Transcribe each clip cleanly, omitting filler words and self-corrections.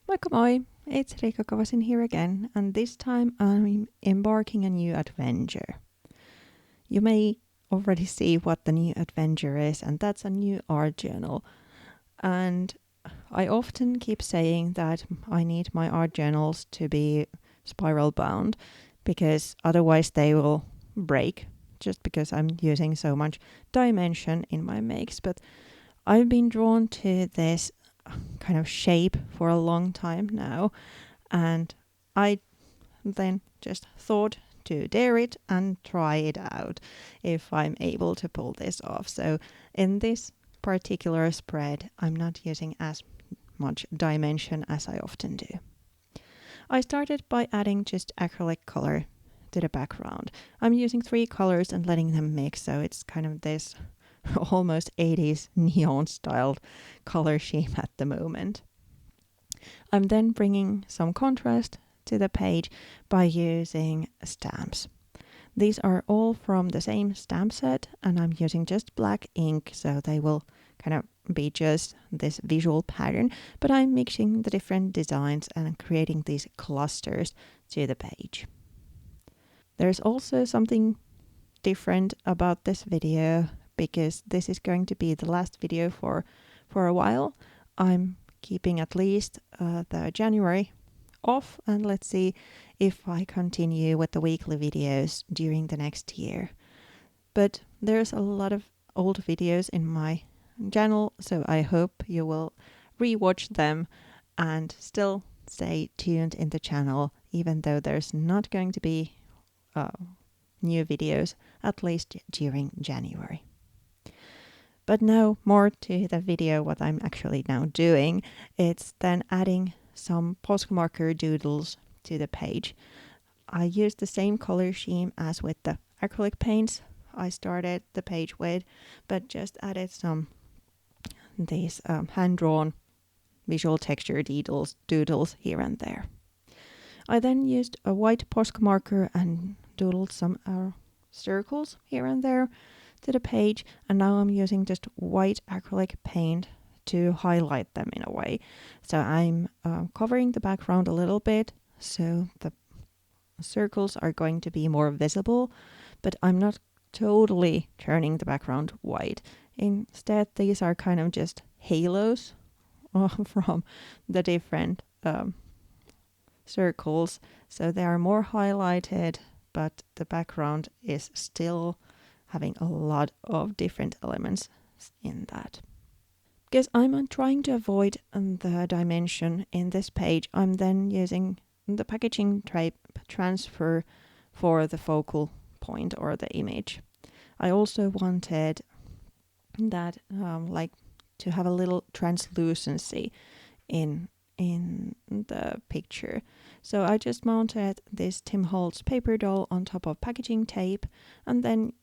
Moikka moi! It's Riikka Kovasin here again, and this time I'm embarking a new adventure. You may already see what the new adventure is, and that's a new art journal. And I often keep saying that I need my art journals to be spiral bound because otherwise they will break just because I'm using so much dimension in my makes. But I've been drawn to this kind of shape for a long time now, and I then just thought to dare it and try it out if I'm able to pull this off. So in this particular spread, I'm not using as much dimension as I often do. I started by adding just acrylic color to the background. I'm using 3 colors and letting them mix, so it's kind of this almost 80s neon styled color scheme at the moment. I'm then bringing some contrast to the page by using stamps. These are all from the same stamp set, and I'm using just black ink, so they will kind of be just this visual pattern, but I'm mixing the different designs and creating these clusters to the page. There's also something different about this video because this is going to be the last video for a while. I'm keeping at least the January off, and let's see if I continue with the weekly videos during the next year. But there's a lot of old videos in my channel, so I hope you will rewatch them and still stay tuned in the channel, even though there's not going to be new videos, at least during January. But now more to the video, what I'm actually now doing. It's then adding some postmarker doodles to the page. I used the same color scheme as with the acrylic paints I started the page with, but just added some these hand-drawn visual texture doodles here and there. I then used a white postmarker and doodled some circles here and there to the page, and now I'm using just white acrylic paint to highlight them in a way. So I'm covering the background a little bit so the circles are going to be more visible, but I'm not totally turning the background white. Instead, these are kind of just halos from the different circles, so they are more highlighted, but the background is still having a lot of different elements in that. Because I'm trying to avoid the dimension in this page, I'm then using the packaging tape transfer for the focal point or the image. I also wanted that to have a little translucency in the picture. So I just mounted this Tim Holtz paper doll on top of packaging tape and then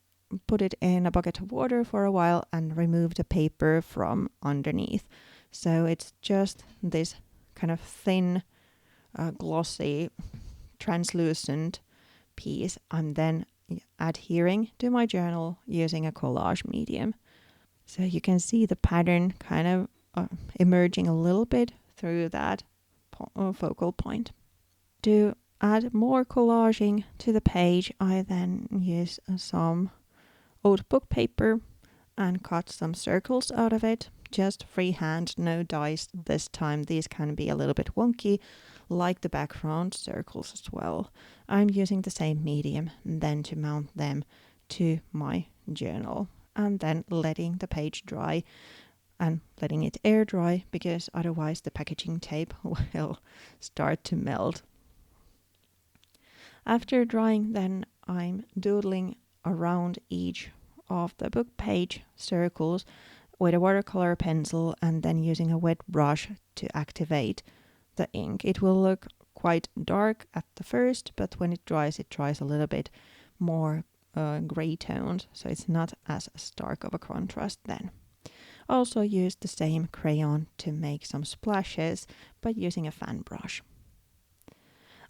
put it in a bucket of water for a while and remove the paper from underneath. So it's just this kind of thin, glossy, translucent piece. I'm then adhering to my journal using a collage medium. So you can see the pattern kind of emerging a little bit through that focal point. To add more collaging to the page, I then use some old book paper and cut some circles out of it. Just freehand, no dice this time. These can be a little bit wonky, like the background circles as well. I'm using the same medium then to mount them to my journal and then letting the page dry and letting it air dry because otherwise the packaging tape will start to melt. After drying, then I'm doodling around each of the book page circles with a watercolor pencil and then using a wet brush to activate the ink. It will look quite dark at the first, but when it dries a little bit more gray toned, so it's not as stark of a contrast then. Also used the same crayon to make some splashes by using a fan brush.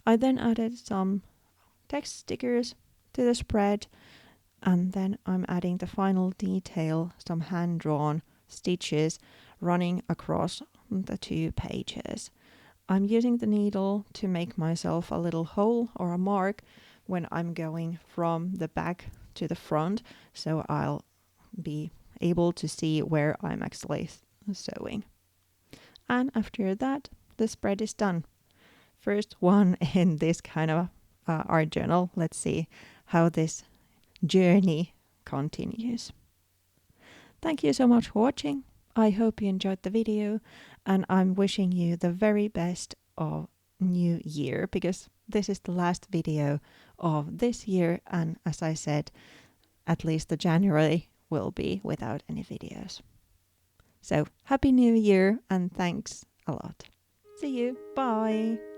I then added some text stickers to the spread, and then I'm adding the final detail, some hand-drawn stitches running across the 2 pages. I'm using the needle to make myself a little hole or a mark when I'm going from the back to the front, so I'll be able to see where I'm actually sewing. And after that, the spread is done. First one in this kind of art journal. Let's see how this journey continues. Thank you so much for watching. I hope you enjoyed the video, and I'm wishing you the very best of new year, because this is the last video of this year, and as I said, at least the January will be without any videos. So happy new year, and thanks a lot. See you. Bye.